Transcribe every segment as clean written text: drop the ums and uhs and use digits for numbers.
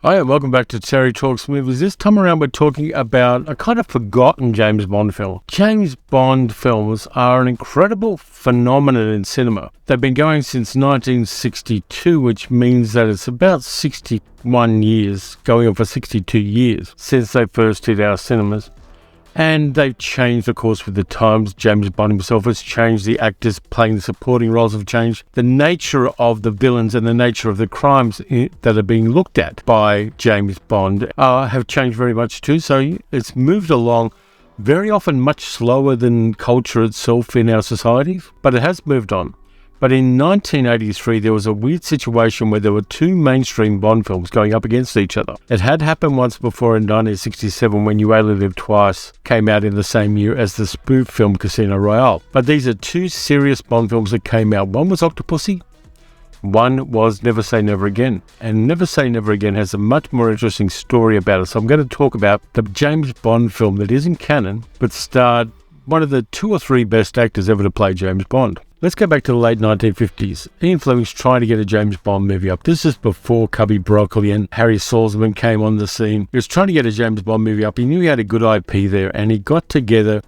Hi, and welcome back to Terry Talks Movies. This time around we're talking about a kind of forgotten James Bond film. James Bond films are an incredible phenomenon in cinema. They've been going since 1962, which means that it's about 61 years, going on for 62 years, since they first hit our cinemas. And they've changed, of course, with the times. James Bond himself has changed. The actors playing the supporting roles have changed. The nature of the villains and the nature of the crimes that are being looked at by James Bond have changed very much too. So it's moved along very often much slower than culture itself in our societies, but it has moved on. But in 1983, there was a weird situation where there were two mainstream Bond films going up against each other. It had happened once before in 1967 when You Only Live Twice came out in the same year as the spoof film Casino Royale. But these are two serious Bond films that came out. One was Octopussy, one was Never Say Never Again. And Never Say Never Again has a much more interesting story about it. So I'm going to talk about the James Bond film that isn't canon, but starred one of the two or three best actors ever to play James Bond. Let's go back to the late 1950s. Ian Fleming's trying to get a James Bond movie up. This is before Cubby Broccoli and Harry Saltzman came on the scene. He was trying to get a James Bond movie up. He knew he had a good IP there, and he got together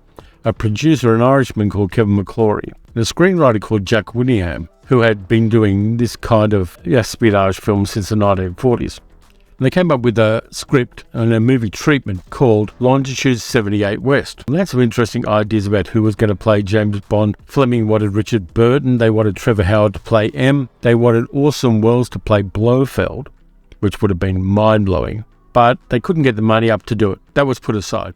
a producer, an Irishman called Kevin McClory, and a screenwriter called Jack Whittingham, who had been doing this kind of espionage film since the 1940s. And they came up with a script and a movie treatment called Longitude 78 West. And they had some interesting ideas about who was going to play James Bond. Fleming wanted Richard Burton. They wanted Trevor Howard to play M. They wanted Orson Welles to play Blofeld, which would have been mind-blowing. But they couldn't get the money up to do it. That was put aside.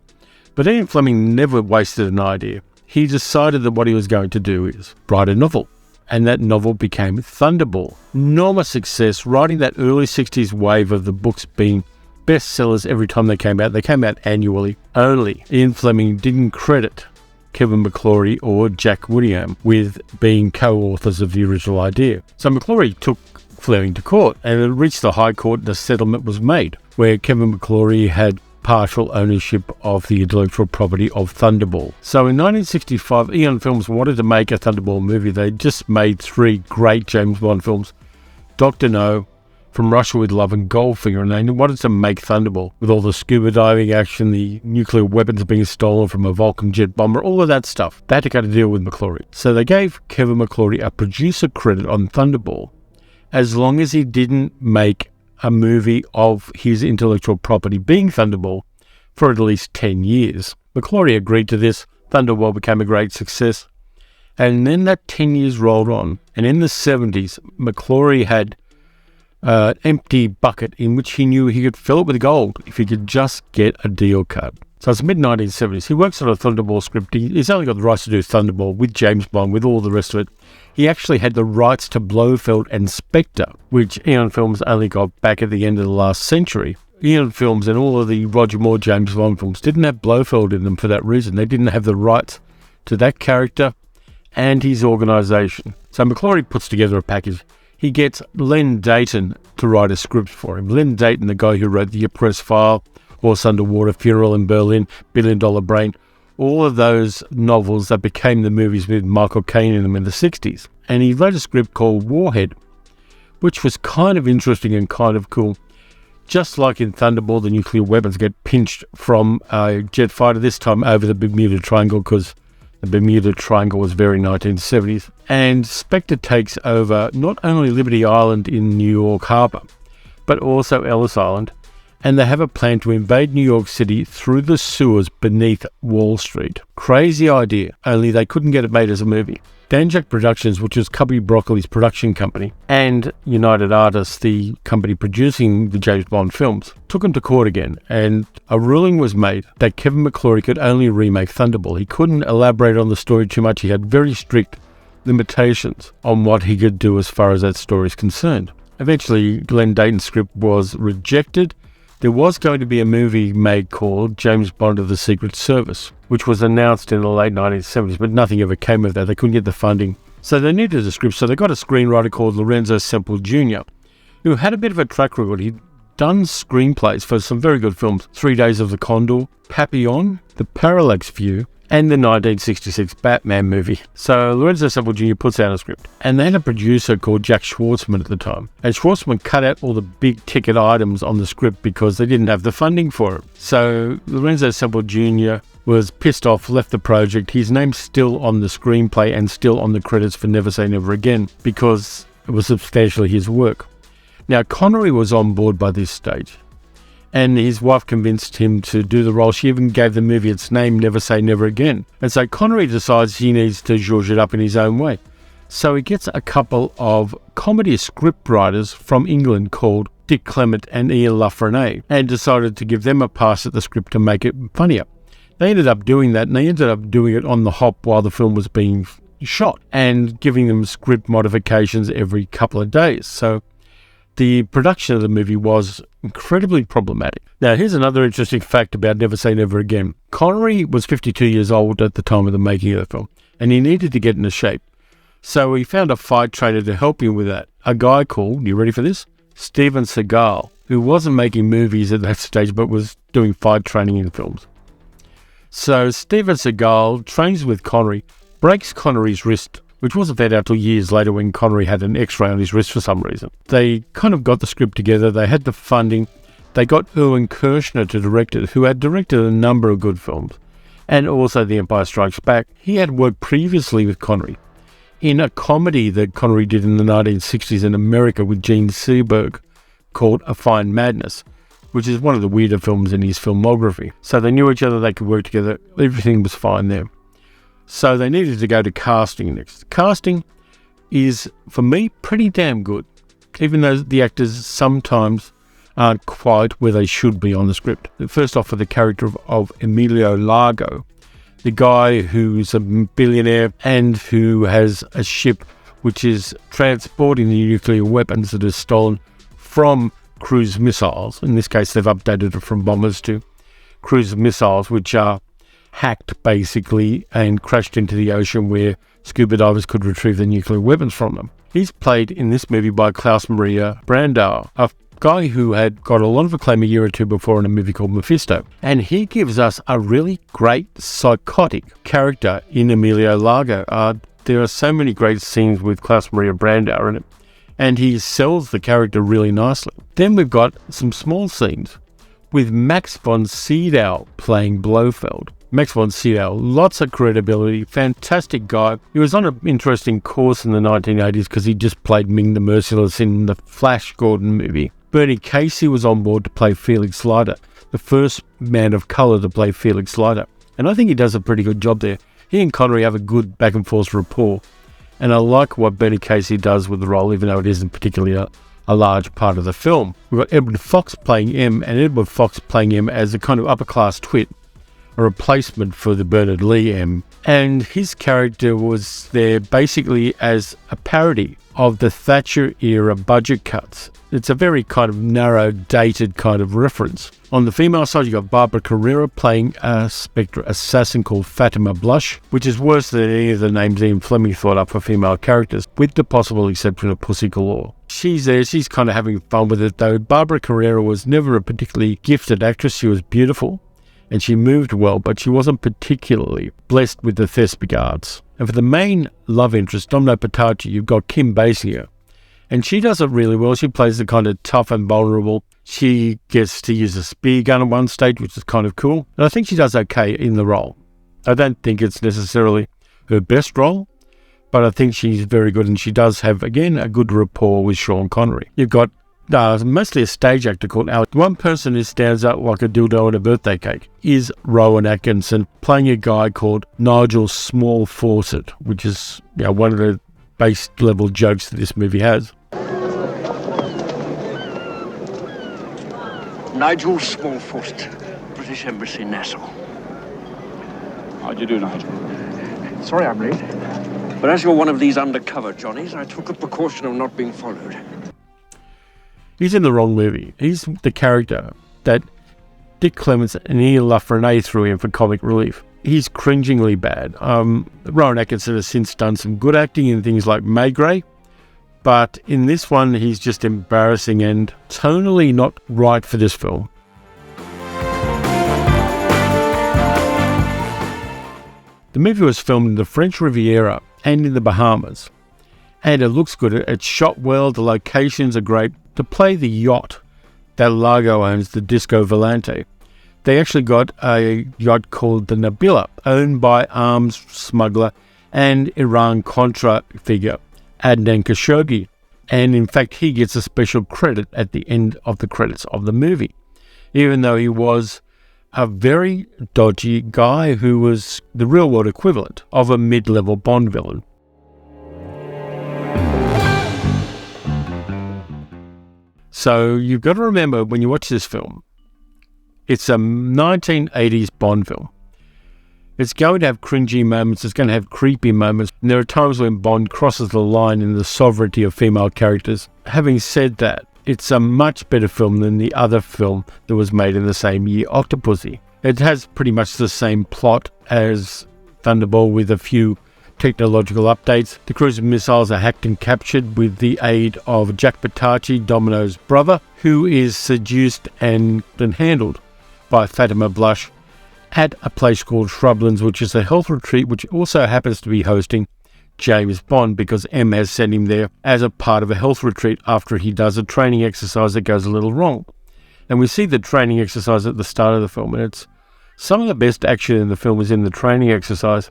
But Ian Fleming never wasted an idea. He decided that what he was going to do is write a novel. And that novel became Thunderball. Enormous success, riding that early 60s wave of the books being bestsellers every time they came out. They came out annually. Only Ian Fleming didn't credit Kevin McClory or Jack Whittingham with being co-authors of the original idea. So McClory took Fleming to court, and it reached the High Court and a settlement was made, where Kevin McClory had partial ownership of the intellectual property of Thunderball. So in 1965, Eon Films wanted to make a Thunderball movie. They just made three great James Bond films, Dr. No, From Russia with Love, and Goldfinger, and they wanted to make Thunderball with all the scuba diving action, the nuclear weapons being stolen from a Vulcan jet bomber, all of that stuff. They had to cut a deal with McClory. So they gave Kevin McClory a producer credit on Thunderball as long as he didn't make a movie of his intellectual property being Thunderball for at least 10 years. McClory agreed to this. Thunderball became a great success. And then that 10 years rolled on. And in the 70s, McClory had an empty bucket in which he knew he could fill it with gold if he could just get a deal cut. So it's mid-1970s. He works on a Thunderball script. He's only got the rights to do Thunderball with James Bond, with all the rest of it. He actually had the rights to Blofeld and Spectre, which Eon Films only got back at the end of the last century. Eon Films and all of the Roger Moore James Bond films didn't have Blofeld in them for that reason. They didn't have the rights to that character and his organisation. So McClory puts together a package. He gets Len Deighton to write a script for him. Len Deighton, the guy who wrote The Oppressed File, Horse Underwater, Funeral in Berlin, $1 Billion Brain, all of those novels that became the movies with Michael Caine in them in the 60s. And he wrote a script called Warhead, which was kind of interesting and kind of cool. Just like in Thunderball, the nuclear weapons get pinched from a jet fighter, this time over the Bermuda Triangle, because the Bermuda Triangle was very 1970s. And Spectre takes over not only Liberty Island in New York Harbor, but also Ellis Island. And they have a plan to invade New York City through the sewers beneath Wall Street. Crazy idea, only they couldn't get it made as a movie. Danjak Productions, which was Cubby Broccoli's production company, and United Artists, the company producing the James Bond films, took him to court again, and a ruling was made that Kevin McClory could only remake Thunderball. He couldn't elaborate on the story too much. He had very strict limitations on what he could do as far as that story is concerned. Eventually, Len Deighton's script was rejected. There was going to be a movie made called James Bond of the Secret Service, which was announced in the late 1970s, but nothing ever came of that. They couldn't get the funding. So they needed a script. So they got a screenwriter called Lorenzo Semple Jr., who had a bit of a track record. He'd done screenplays for some very good films. 3 Days of the Condor, Papillon, The Parallax View, and the 1966 Batman movie. So Lorenzo Semple Jr. puts out a script. And they had a producer called Jack Schwartzman at the time. And Schwartzman cut out all the big ticket items on the script because they didn't have the funding for it. So Lorenzo Semple Jr. was pissed off, left the project. His name's still on the screenplay and still on the credits for Never Say Never Again because it was substantially his work. Now, Connery was on board by this stage, and his wife convinced him to do the role. She even gave the movie its name, Never Say Never Again. And so Connery decides he needs to zhuzh it up in his own way. So he gets a couple of comedy script writers from England called Dick Clement and Ian Lafreniere and decided to give them a pass at the script to make it funnier. They ended up doing that, and they ended up doing it on the hop while the film was being shot and giving them script modifications every couple of days. So the production of the movie was incredibly problematic. Now, here's another interesting fact about Never Say Never Again. Connery was 52 years old at the time of the making of the film, and he needed to get into shape. So he found a fight trainer to help him with that. A guy called, you ready for this? Steven Seagal, who wasn't making movies at that stage, but was doing fight training in films. So Steven Seagal trains with Connery, breaks Connery's wrist, which wasn't found out till years later when Connery had an x-ray on his wrist for some reason. They kind of got the script together, they had the funding, they got Erwin Kershner to direct it, who had directed a number of good films, and also The Empire Strikes Back. He had worked previously with Connery in a comedy that Connery did in the 1960s in America with Gene Seberg called A Fine Madness, which is one of the weirder films in his filmography. So they knew each other, they could work together, everything was fine there. So they needed to go to casting next. Casting is, for me, pretty damn good, even though the actors sometimes aren't quite where they should be on the script. First off, for the character of Emilio Largo, the guy who's a billionaire and who has a ship which is transporting the nuclear weapons that are stolen from cruise missiles. In this case, they've updated it from bombers to cruise missiles, which are hacked basically and crashed into the ocean where scuba divers could retrieve the nuclear weapons from them. He's played in this movie by Klaus Maria Brandauer, a guy who had got a lot of acclaim a year or two before in a movie called Mephisto. And he gives us a really great psychotic character in Emilio Largo. There are so many great scenes with Klaus Maria Brandauer in it, and he sells the character really nicely. Then we've got some small scenes with Max von Sydow playing Blofeld. Max von Sydow, lots of credibility, fantastic guy. He was on an interesting course in the 1980s because he just played Ming the Merciless in the Flash Gordon movie. Bernie Casey was on board to play Felix Leiter, the first man of colour to play Felix Leiter. And I think he does a pretty good job there. He and Connery have a good back and forth rapport. And I like what Bernie Casey does with the role, even though it isn't particularly a large part of the film. We've got Edward Fox playing M, and Edward Fox playing M as a kind of upper-class twit, a replacement for the Bernard Lee M. And his character was there basically as a parody of the Thatcher-era budget cuts. It's a very kind of narrow, dated kind of reference. On the female side, you've got Barbara Carrera playing a Spectre assassin called Fatima Blush, which is worse than any of the names Ian Fleming thought up for female characters, with the possible exception of Pussy Galore. She's there, she's kind of having fun with it though. Barbara Carrera was never a particularly gifted actress. She was beautiful and she moved well, but she wasn't particularly blessed with the thespic arts. And for the main love interest, Domino Patachi, you've got Kim Basinger. And she does it really well. She plays the kind of tough and vulnerable. She gets to use a spear gun at one stage, which is kind of cool. And I think she does okay in the role. I don't think it's necessarily her best role, but I think she's very good. And she does have, again, a good rapport with Sean Connery. You've got mostly a stage actor called Alex. One person who stands out like a dildo on a birthday cake is Rowan Atkinson, playing a guy called Nigel Small Fawcett, which is one of the base level jokes that this movie has. Nigel Smallfawcett, British Embassy, Nassau. How'd you do, Nigel? Sorry I'm late. But as you're one of these undercover Johnnies, I took a precaution of not being followed. He's in the wrong movie. He's the character that Dick Clements and Ian Lafreniere threw in for comic relief. He's cringingly bad. Rowan Atkinson has since done some good acting in things like Maigret, But in this one, he's just embarrassing and tonally not right for this film. The movie was filmed in the French Riviera and in the Bahamas. And it looks good. It's shot well. The locations are great. To play the yacht that Largo owns, the Disco Volante, they actually got a yacht called the Nabila, owned by arms smuggler and Iran-Contra figure Adnan Khashoggi. And in fact, he gets a special credit at the end of the credits of the movie, even though he was a very dodgy guy who was the real-world equivalent of a mid-level Bond villain. So you've got to remember when you watch this film, it's a 1980s Bond film. It's going to have cringy moments, it's going to have creepy moments, and there are times when Bond crosses the line in the sovereignty of female characters. Having said that, it's a much better film than the other film that was made in the same year, Octopussy. It has pretty much the same plot as Thunderball with a few technological updates. The cruise missiles are hacked and captured with the aid of Jack Patachi, Domino's brother, who is seduced and handled by Fatima Blush at a place called Shrublands, which is a health retreat which also happens to be hosting James Bond, because M has sent him there as a part of a health retreat after he does a training exercise that goes a little wrong. And we see the training exercise at the start of the film, and it's some of the best action in the film is in the training exercise,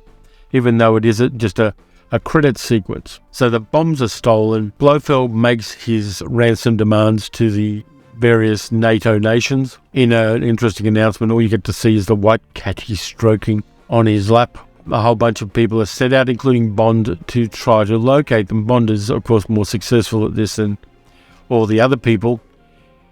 even though it isn't just a credit sequence. So the bombs are stolen. Blofeld makes his ransom demands to the various NATO nations. In an interesting announcement, all you get to see is the white cat he's stroking on his lap. A whole bunch of people are set out, including Bond, to try to locate them. Bond is, of course, more successful at this than all the other people.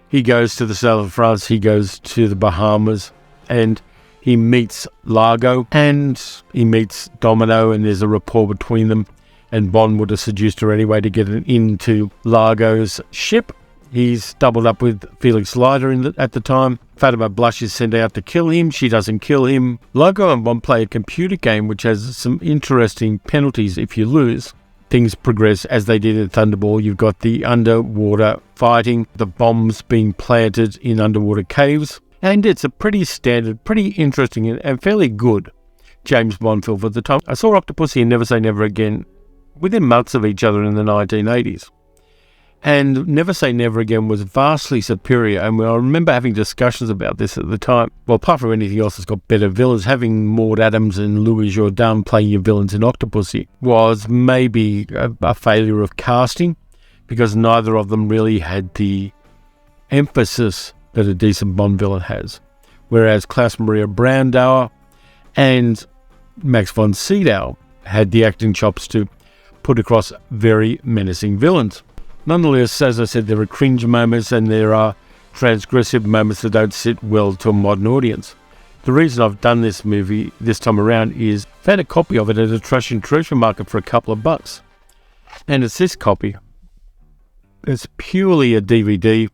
He goes to the south of France, he goes to the Bahamas, and he meets Largo, and he meets Domino, and there's a rapport between them. And Bond would have seduced her anyway to get into Largo's ship. He's doubled up with Felix Leiter at the time. Fatima Blush is sent out to kill him. She doesn't kill him. Largo and Bond play a computer game which has some interesting penalties if you lose. Things progress as they did in Thunderball. You've got the underwater fighting, the bombs being planted in underwater caves. And it's a pretty standard, pretty interesting and fairly good James Bond film for the time. I saw Octopussy and Never Say Never Again within months of each other in the 1980s. And Never Say Never Again was vastly superior, and I remember having discussions about this at the time. Well, apart from anything else, it's got better villains. Having Maud Adams and Louis Jourdan playing your villains in Octopussy was maybe a failure of casting, because neither of them really had the emphasis that a decent Bond villain has. Whereas Klaus Maria Brandauer and Max von Sydow had the acting chops to put across very menacing villains. Nonetheless, as I said, there are cringe moments and there are transgressive moments that don't sit well to a modern audience. The reason I've done this movie this time around is I found a copy of it at a trash and treasure market for a couple of bucks. And it's this copy. It's purely a DVD.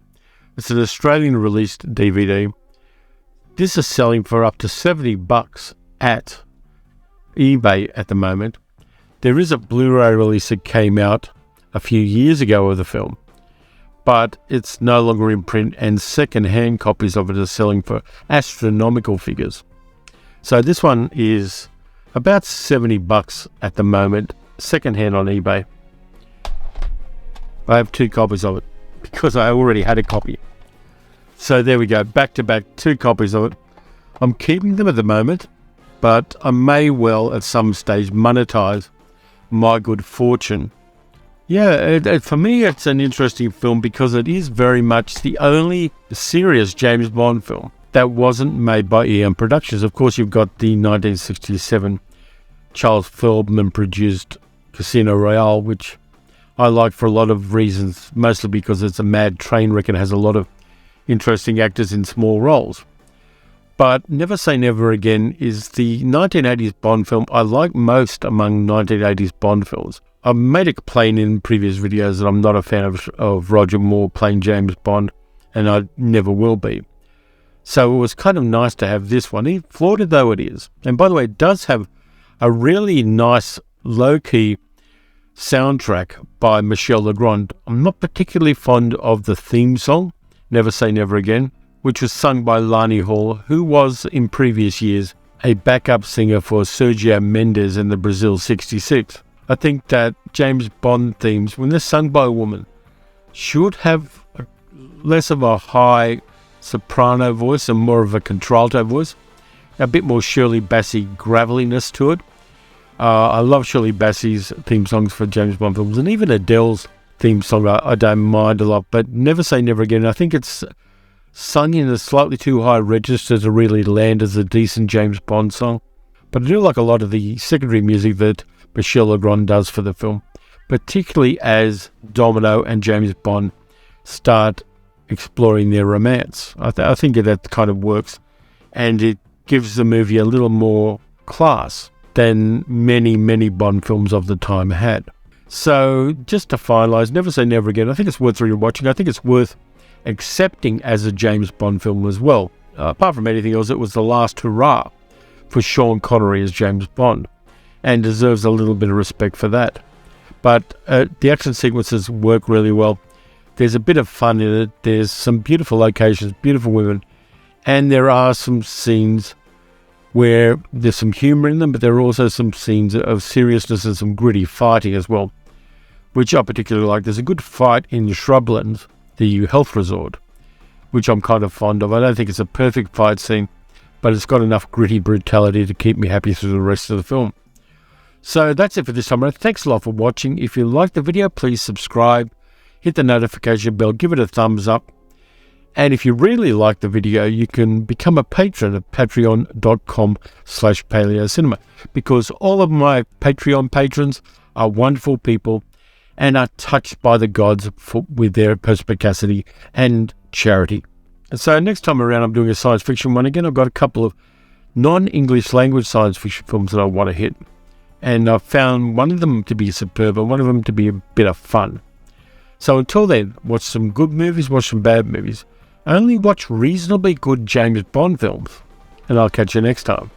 It's an Australian released DVD. This is selling for up to $70 at eBay at the moment. There is a Blu-ray release that came out a few years ago of the film, but it's no longer in print, and second-hand copies of it are selling for astronomical figures. So this one is about $70 at the moment, second-hand on eBay. I have 2 copies of it because I already had a copy. So there we go, back-to-back, 2 copies of it. I'm keeping them at the moment, but I may well at some stage monetize my good fortune. Yeah, for me it's an interesting film because it is very much the only serious James Bond film that wasn't made by Eon Productions. Of course, you've got the 1967 Charles Feldman produced Casino Royale, which I like for a lot of reasons, mostly because it's a mad train wreck and has a lot of interesting actors in small roles. But Never Say Never Again is the 1980s Bond film I like most among 1980s Bond films. I've made it plain in previous videos that I'm not a fan of Roger Moore playing James Bond, and I never will be. So it was kind of nice to have this one, flawed though it is. And by the way, it does have a really nice, low-key soundtrack by Michel Legrand. I'm not particularly fond of the theme song, Never Say Never Again, which was sung by Lani Hall, who was in previous years a backup singer for Sergio Mendes in the Brazil 66. I think that James Bond themes, when they're sung by a woman, should have less of a high soprano voice and more of a contralto voice, a bit more Shirley Bassey graveliness to it. I love Shirley Bassey's theme songs for James Bond films, and even Adele's theme song I don't mind a lot, but Never Say Never Again, I think it's sung in a slightly too high register to really land as a decent James Bond song. But I do like a lot of the secondary music that Michel Legrand does for the film, particularly as Domino and James Bond start exploring their romance. I think that kind of works, and it gives the movie a little more class than many Bond films of the time had. So just to finalise, Never Say Never Again, I think it's worth rewatching. I think it's worth accepting as a James Bond film as well. Apart from anything else, it was the last hurrah for Sean Connery as James Bond, and deserves a little bit of respect for that. But the action sequences work really well. There's a bit of fun in it. There's some beautiful locations, beautiful women, and there are some scenes where there's some humour in them, but there are also some scenes of seriousness and some gritty fighting as well, which I particularly like. There's a good fight in Shrublands, the health resort, which I'm kind of fond of. I don't think it's a perfect fight scene, but it's got enough gritty brutality to keep me happy through the rest of the film. So that's it for this time. Thanks a lot for watching. If you liked the video, please subscribe, hit the notification bell, give it a thumbs up. And if you really like the video, you can become a patron at patreon.com/paleocinema, because all of my Patreon patrons are wonderful people and are touched by the gods with their perspicacity and charity. And so next time around, I'm doing a science fiction one again. I've got a couple of non-English language science fiction films that I want to hit. And I've found one of them to be superb and one of them to be a bit of fun. So until then, watch some good movies, watch some bad movies. Only watch reasonably good James Bond films. And I'll catch you next time.